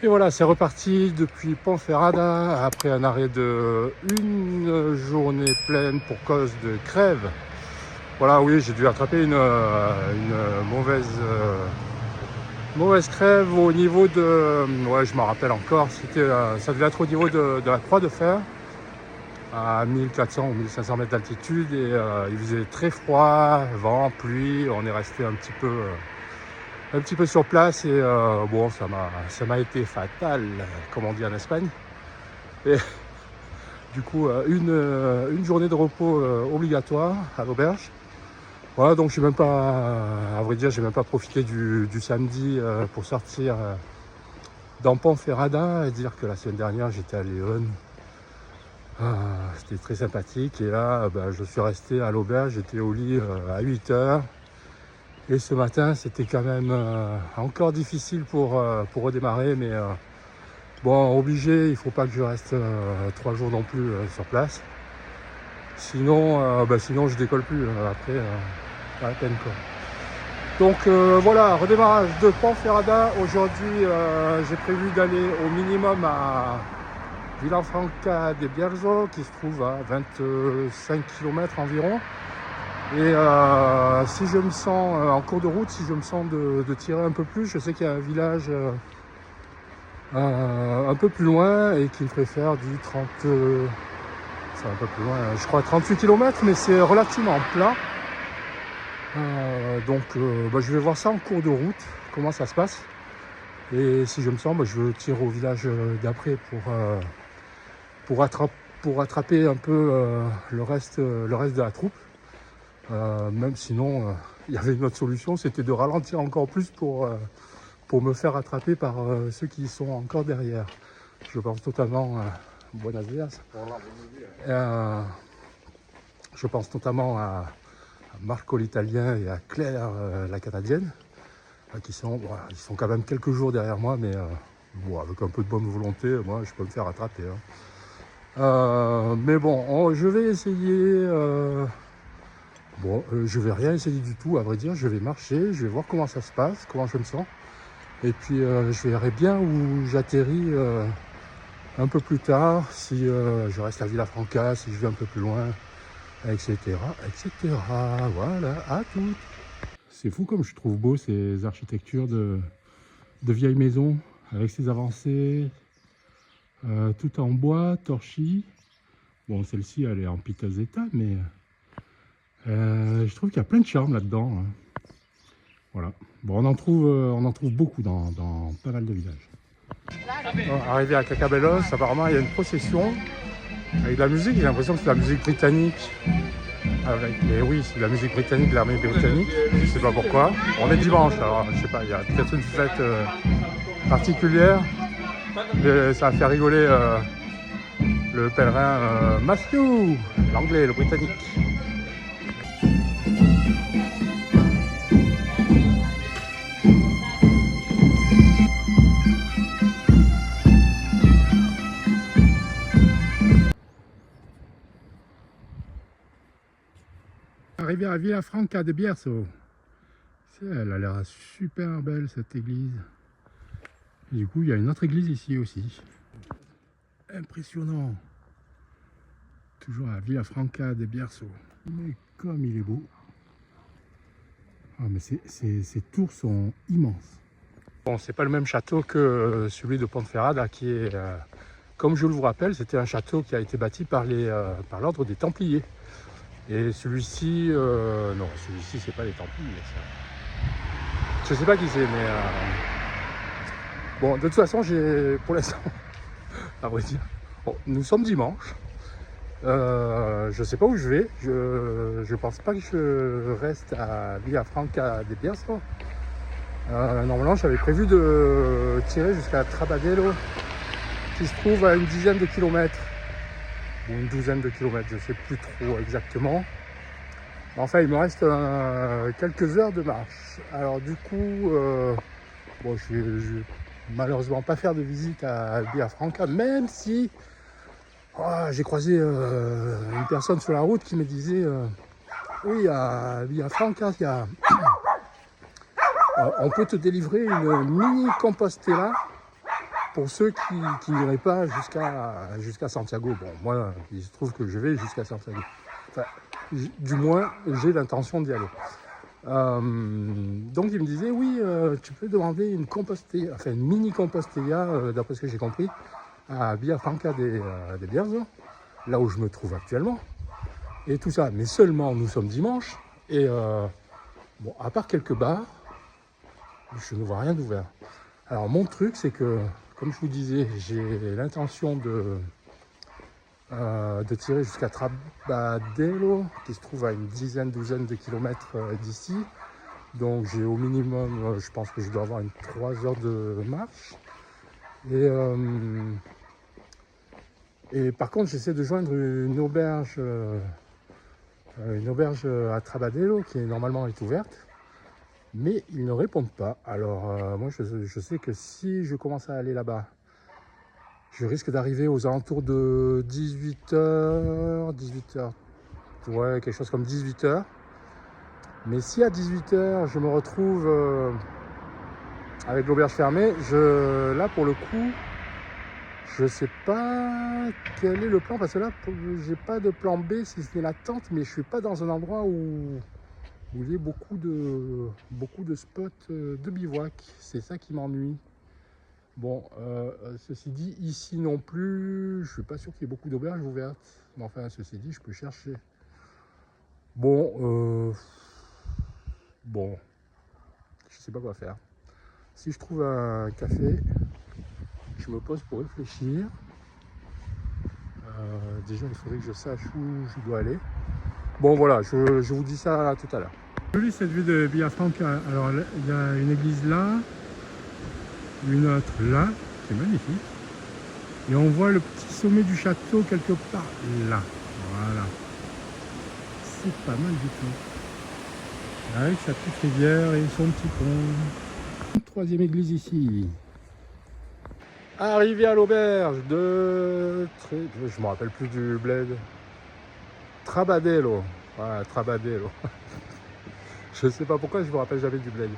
Et voilà, c'est reparti depuis Ponferrada après un arrêt de une journée pleine pour cause de crève. Voilà, oui, j'ai dû attraper une mauvaise crève au niveau de... Ouais, je m'en rappelle encore, ça devait être au niveau de la Croix de Fer, à 1400 ou 1500 mètres d'altitude, et il faisait très froid, vent, pluie, on est resté un petit peu sur place, et bon, ça m'a été fatal, comme on dit en Espagne. Et du coup, une journée de repos obligatoire à l'auberge. Voilà, donc j'ai même pas, à vrai dire, j'ai même pas profité du samedi pour sortir dans Ponferrada et dire que la semaine dernière j'étais à Léon. C'était très sympathique, et là je suis resté à l'auberge, j'étais au lit à 8 heures. Et ce matin, c'était quand même encore difficile pour redémarrer, mais bon, obligé, il ne faut pas que je reste 3 jours non plus sur place. Sinon, sinon je décolle plus après, pas la peine quoi. Donc voilà, redémarrage de Ponferrada. Aujourd'hui, j'ai prévu d'aller au minimum à Vilafranca de Bierzo, qui se trouve à 25 km environ. Et si je me sens en cours de route, si je me sens de tirer un peu plus, je sais qu'il y a un village un peu plus loin et qui me ferait faire du 30, c'est un peu plus loin, je crois 38 km, mais c'est relativement plat. Donc je vais voir ça en cours de route, comment ça se passe. Et si je me sens, je tire au village d'après pour rattraper un peu le reste de la troupe. Même sinon, il y avait une autre solution, c'était de ralentir encore plus pour me faire rattraper par ceux qui sont encore derrière. Je pense notamment à Buenos Dias. Je pense notamment à Marco l'Italien et à Claire la Canadienne, ils sont quand même quelques jours derrière moi, mais bon, avec un peu de bonne volonté, moi je peux me faire rattraper. Mais bon, je vais essayer... je vais rien essayer du tout, à vrai dire. Je vais marcher, je vais voir comment ça se passe, comment je me sens. Et puis je verrai bien où j'atterris un peu plus tard, si je reste à Vilafranca, si je vais un peu plus loin, etc. Voilà, à tout. C'est fou comme je trouve beau ces architectures de vieilles maisons, avec ces avancées, tout en bois, torchis. Bon, celle-ci, elle est en piteux état, mais... je trouve qu'il y a plein de charme là-dedans. Hein. Voilà. Bon, on en trouve beaucoup dans pas mal de villages. Bon, arrivé à Cacabelos, apparemment il y a une procession avec de la musique. J'ai l'impression que c'est la musique britannique. Et oui, c'est la musique britannique de l'armée britannique. Je ne sais pas pourquoi. On est dimanche, alors je sais pas, il y a peut-être une fête particulière. Mais ça va faire rigoler le pèlerin Matthew, l'anglais, le britannique. Arrivé à Vilafranca de Bierzo. Elle a l'air super belle cette église. Et du coup, il y a une autre église ici aussi. Impressionnant. Toujours à Vilafranca de Bierzo. Mais comme il est beau. Ah, mais ces tours sont immenses. Bon, c'est pas le même château que celui de Ponferrada qui est, comme je vous rappelle, c'était un château qui a été bâti par l'ordre des Templiers. Et celui-ci, non, celui-ci c'est pas les Templiers. Ça. Je sais pas qui c'est, mais bon, de toute façon, pour l'instant, à vrai dire, bon, nous sommes dimanche. Je sais pas où je vais. Je pense pas que je reste à Vilafranca de Bierzo. Normalement, j'avais prévu de tirer jusqu'à Trabadelo, qui se trouve à une dizaine de kilomètres. Ou une douzaine de kilomètres, je ne sais plus trop exactement. Enfin, il me reste quelques heures de marche. Alors du coup, je vais malheureusement pas faire de visite à Vilafranca, même si j'ai croisé une personne sur la route qui me disait oui, à Vilafranca, on peut te délivrer une mini Compostela pour ceux qui n'iraient pas jusqu'à Santiago. Bon, moi, il se trouve que je vais jusqu'à Santiago. Enfin, du moins, j'ai l'intention d'y aller. Donc il me disait, oui, tu peux demander une compostella, enfin une mini compostella, d'après ce que j'ai compris, à Villafranca des Bierzo, là où je me trouve actuellement, et tout ça. Mais seulement, nous sommes dimanche, et bon, à part quelques bars, je ne vois rien d'ouvert. Alors mon truc, c'est que, comme je vous disais, j'ai l'intention de tirer jusqu'à Trabadello, qui se trouve à une douzaine de kilomètres d'ici. Donc j'ai au minimum, je pense que je dois avoir 3 heures de marche. Et par contre, j'essaie de joindre une auberge à Trabadello, qui normalement est ouverte. Mais ils ne répondent pas. Alors moi, je sais que si je commence à aller là-bas, je risque d'arriver aux alentours de 18h, ouais, quelque chose comme 18h. Mais si à 18h, je me retrouve avec l'auberge fermée, là, pour le coup, je sais pas quel est le plan, parce que là, j'ai pas de plan B si ce n'est la tente, mais je suis pas dans un endroit où il y a beaucoup de spots de bivouac. C'est ça qui m'ennuie. Bon, ceci dit, ici non plus, je suis pas sûr qu'il y ait beaucoup d'auberges ouvertes. Mais enfin, ceci dit, je peux chercher. Bon, je sais pas quoi faire. Si je trouve un café, je me pose pour réfléchir. Déjà, il faudrait que je sache où je dois aller. Bon, voilà, je vous dis ça tout à l'heure. Jolie cette vue de Villafranca. Alors, il y a une église là, une autre là, c'est magnifique. Et on voit le petit sommet du château quelque part là. Voilà. C'est pas mal du tout. Avec sa petite rivière et son petit pont. Troisième église ici. Arrivé à l'auberge de... Je me rappelle plus du bled. Trabadello. Voilà, Trabadello. Je sais pas pourquoi je me rappelle jamais du bled.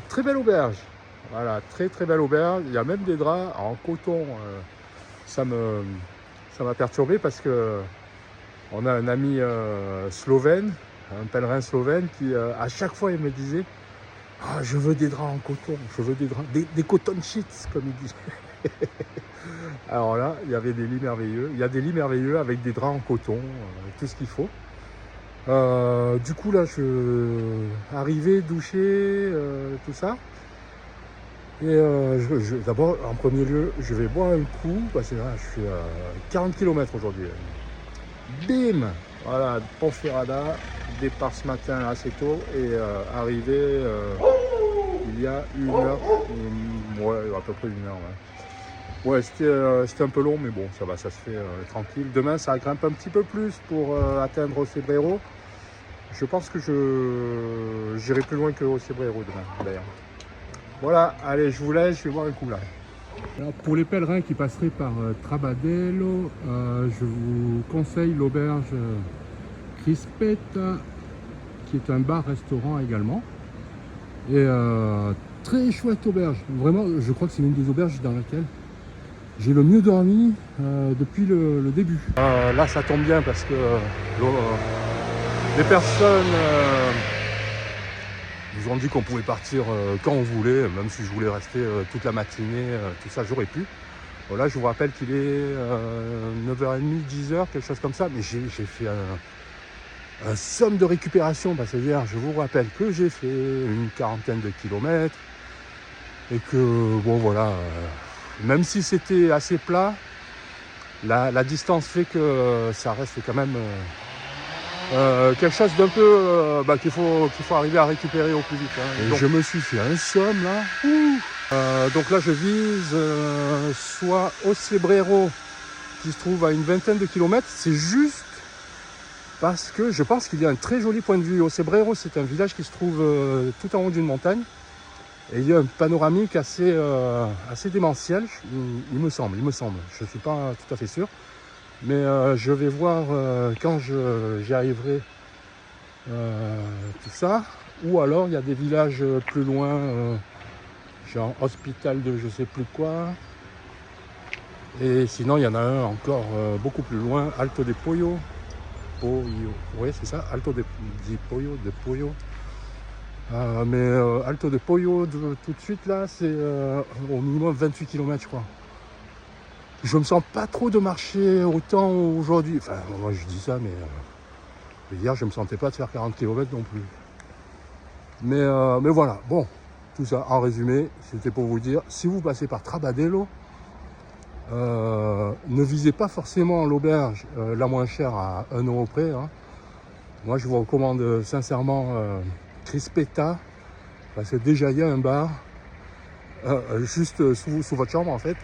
Très belle auberge. Voilà, très belle auberge. Il y a même des draps en coton. Ça m'a perturbé parce que on a un ami slovène, un pèlerin slovène qui à chaque fois il me disait, ah, je veux des draps en coton, je veux des draps, des cotton sheets comme il dit. Alors là, il y avait des lits merveilleux. Il y a des lits merveilleux avec des draps en coton, tout ce qu'il faut. Du coup là, je arrivé, douché, tout ça. Et d'abord, en premier lieu, je vais boire un coup, parce que là, je suis à 40 km aujourd'hui. Bim! Voilà, Ponferrada, départ ce matin assez tôt, et arrivé il y a 1 heure, ouais, à peu près 1 heure. Ouais, c'était un peu long, mais bon, ça va, ça se fait tranquille. Demain, ça grimpe un petit peu plus pour atteindre Cebrero. Je pense que j'irai plus loin que Cebrero demain, d'ailleurs. Voilà, allez, je vous laisse, je vais boire un coup là. Alors, pour les pèlerins qui passeraient par Trabadello, je vous conseille l'auberge Crispeta, qui est un bar-restaurant également. Et très chouette auberge. Vraiment, je crois que c'est l'une des auberges dans laquelle j'ai le mieux dormi depuis le début. Là, ça tombe bien parce que les personnes nous ont dit qu'on pouvait partir quand on voulait, même si je voulais rester toute la matinée, tout ça, j'aurais pu. Voilà, je vous rappelle qu'il est 9h30, 10h, quelque chose comme ça, mais j'ai fait un somme de récupération, parce que hier, je vous rappelle que j'ai fait une 40aine de kilomètres, et que, bon voilà, même si c'était assez plat, la distance fait que ça reste quand même quelque chose d'un peu qu'il faut arriver à récupérer au plus vite. Hein. Donc, je me suis fait un somme là. Donc là je vise soit au Cebrero, qui se trouve à une 20aine de kilomètres. C'est juste parce que je pense qu'il y a un très joli point de vue. Au Cebrero, c'est un village qui se trouve tout en haut d'une montagne. Et il y a un panoramique assez démentiel, il me semble. Je ne suis pas tout à fait sûr. Mais je vais voir quand j'y arriverai tout ça. Ou alors il y a des villages plus loin, genre Hospital de je sais plus quoi. Et sinon, il y en a un encore beaucoup plus loin, Alto de Pollo. Oui, c'est ça, Alto de Pollo. Alto de Pollo, tout de suite, là, c'est au minimum 28 km, je crois. Je me sens pas trop de marcher autant aujourd'hui. Enfin, moi, je dis ça, mais hier, je me sentais pas de faire 40 km non plus. Mais voilà, bon, tout ça en résumé, c'était pour vous dire, si vous passez par Trabadelo, ne visez pas forcément l'auberge la moins chère à 1 € près. Hein. Moi, je vous recommande sincèrement Crispetta, parce que déjà, il y a un bar, juste sous votre chambre, en fait.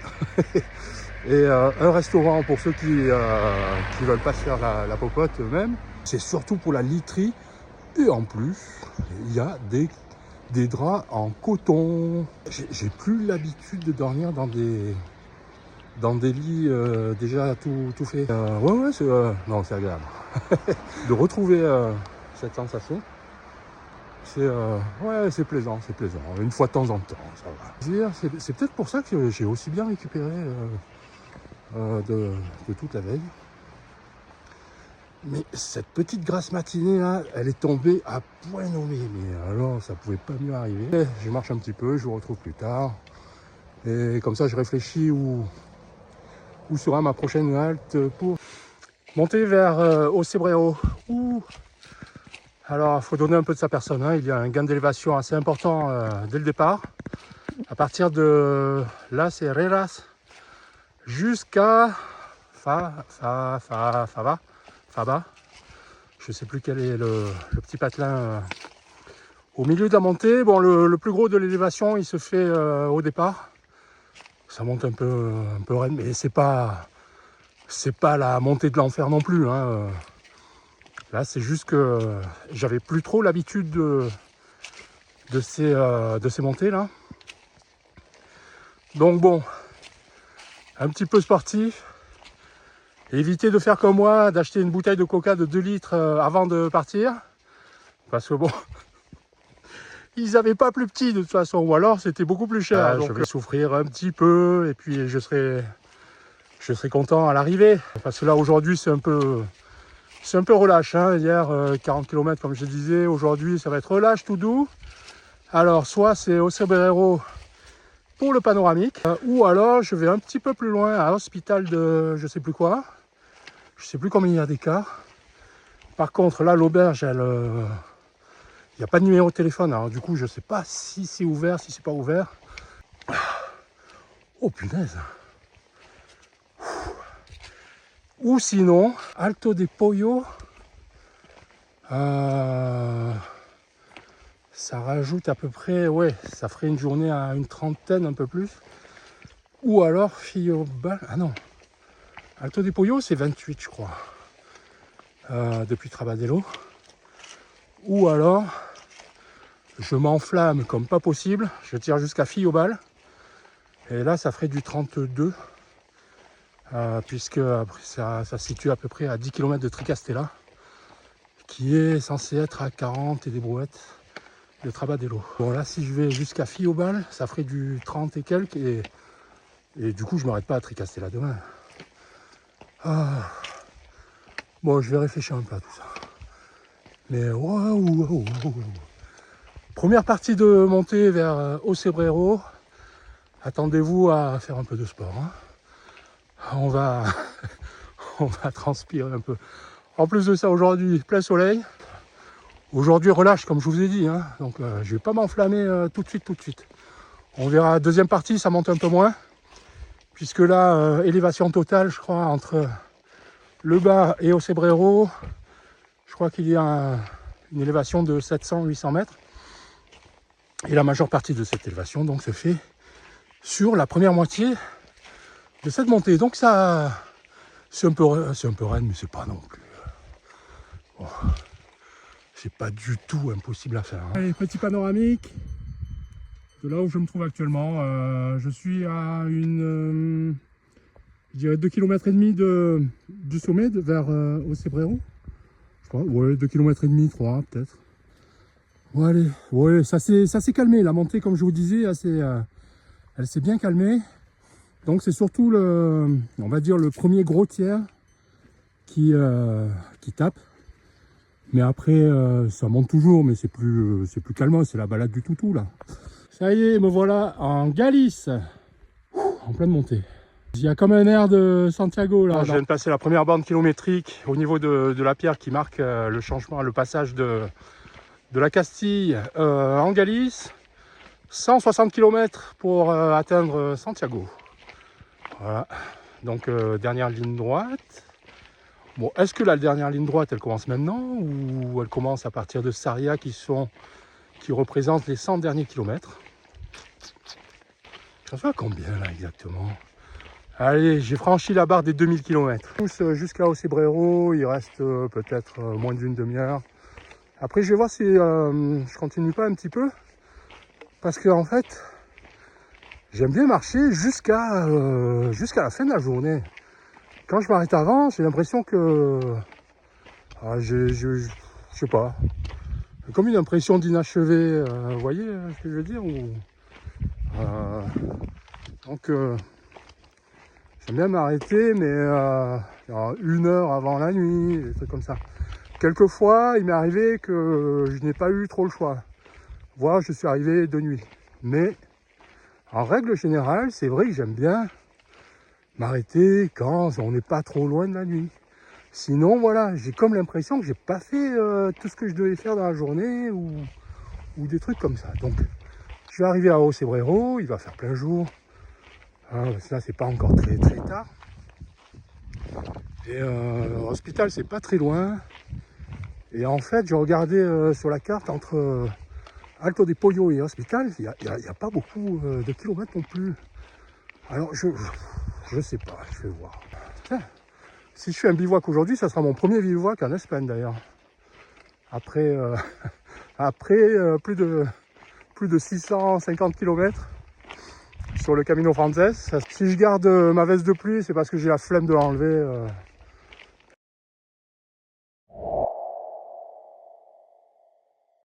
Et un restaurant pour ceux qui veulent pas se faire la popote eux-mêmes. C'est surtout pour la literie. Et en plus, il y a des draps en coton. J'ai plus l'habitude de dormir dans des lits déjà tout fait. Ouais, c'est agréable. De retrouver cette sensation, c'est plaisant. Une fois de temps en temps, ça va. C'est peut-être pour ça que j'ai aussi bien récupéré de toute la veille. Mais cette petite grasse matinée là, elle est tombée à point nommé. Mais alors, ça pouvait pas mieux arriver. Je marche un petit peu, je vous retrouve plus tard. Et comme ça, je réfléchis où sera ma prochaine halte pour monter vers Ocebreiro. Alors, il faut donner un peu de sa personne. Hein. Il y a un gain d'élévation assez important dès le départ. À partir de Las Herreras jusqu'à Faba. Je ne sais plus quel est le petit patelin au milieu de la montée. Bon, le plus gros de l'élévation, il se fait au départ. Ça monte un peu raide, mais c'est pas la montée de l'enfer non plus. Hein. Là, c'est juste que j'avais plus trop l'habitude de ces montées là. Donc bon, un petit peu sportif. Évitez de faire comme moi, d'acheter une bouteille de coca de 2 litres avant de partir. Parce que bon, ils n'avaient pas plus petit de toute façon, ou alors c'était beaucoup plus cher. Donc je vais souffrir un petit peu et puis je serai content à l'arrivée. Parce que là aujourd'hui c'est un peu relâche. Hein. Hier 40 km comme je disais, aujourd'hui ça va être relâche tout doux. Alors soit c'est Ocebreiro pour le panoramique, ou alors je vais un petit peu plus loin à Hospital de je sais plus quoi. Je sais plus combien il y a d'écart. Par contre là l'auberge elle il n'y a pas de numéro de téléphone, alors du coup je sais pas si c'est ouvert, si c'est pas ouvert. Oh punaise. Ou sinon, Alto de Pollo, ça rajoute à peu près, ouais, ça ferait une journée à une trentaine, un peu plus. Ou alors Fiobal, ah non, Alto de Pollo c'est 28 je crois, depuis Trabadelo. Ou alors, je m'enflamme comme pas possible, je tire jusqu'à Fiobal. Et là, ça ferait du 32, puisque ça se situe à peu près à 10 km de Tricastella, qui est censé être à 40 et des brouettes de Trabadelo. Bon, là, si je vais jusqu'à Fiobal, ça ferait du 30 et quelques, et du coup, je ne m'arrête pas à Tricastella demain. Bon, je vais réfléchir un peu à tout ça. Mais waouh. Première partie de montée vers Ocebreiro. Attendez-vous à faire un peu de sport. Hein. On va transpirer un peu. En plus de ça, aujourd'hui, plein soleil. Aujourd'hui, relâche, comme je vous ai dit. Hein. Donc, je ne vais pas m'enflammer tout de suite. On verra, deuxième partie, ça monte un peu moins. Puisque là, élévation totale, je crois, entre le bas et Ocebreiro, je crois qu'il y a une élévation de 700-800 mètres. Et la majeure partie de cette élévation, donc, se fait sur la première moitié de cette montée. Donc ça, c'est un peu raide, mais c'est pas non plus. Bon, c'est pas du tout impossible à faire. Hein. Allez, petit panoramique de là où je me trouve actuellement. Je suis à je dirais 2,5 km du sommet vers Ocebreiro. Je crois, ouais, 2,5 km, 3 peut-être. Bon, allez, ouais, ça s'est calmé. La montée, comme je vous disais, Elle s'est bien calmée. Donc c'est surtout on va dire le premier gros tiers qui tape. Mais après, ça monte toujours, mais c'est plus calme, c'est la balade du toutou là. Ça y est, me voilà en Galice, en pleine montée. Il y a comme un air de Santiago là. Je viens de passer la première borne kilométrique au niveau de la pierre qui marque le changement, le passage de la Castille en Galice. 160 km pour atteindre Santiago. Voilà, donc dernière ligne droite. Bon, est-ce que la dernière ligne droite, elle commence maintenant ou elle commence à partir de Sarria qui représente les 100 derniers kilomètres? Je sais pas combien là exactement. Allez, j'ai franchi la barre des 2000 km. Jusqu'à Ocebrero, il reste peut-être moins d'une demi-heure. Après, je vais voir si je continue pas un petit peu. Parce que en fait, j'aime bien marcher jusqu'à la fin de la journée. Quand je m'arrête avant, j'ai l'impression que... je sais pas. Comme une impression d'inachevé. Vous voyez ce que je veux dire donc, j'aime bien m'arrêter, mais une heure avant la nuit, des trucs comme ça. Quelquefois, il m'est arrivé que je n'ai pas eu trop le choix. Voire, je suis arrivé de nuit. Mais, en règle générale, c'est vrai que j'aime bien m'arrêter quand on n'est pas trop loin de la nuit. Sinon, voilà, j'ai comme l'impression que j'ai pas fait tout ce que je devais faire dans la journée ou des trucs comme ça. Donc, je vais arriver à Ocebrero, il va faire plein jour. Là, c'est pas encore très tard. Et l'hôpital, c'est pas très loin. Et en fait, j'ai regardé sur la carte entre Alto de Pollo et Hospital, il n'y a pas beaucoup de kilomètres non plus. Alors, je sais pas, je vais voir. Tiens, si je fais un bivouac aujourd'hui, ça sera mon premier bivouac en Espagne d'ailleurs. Après, plus de 650 km sur le Camino Frances. Si je garde ma veste de pluie, c'est parce que j'ai la flemme de l'enlever.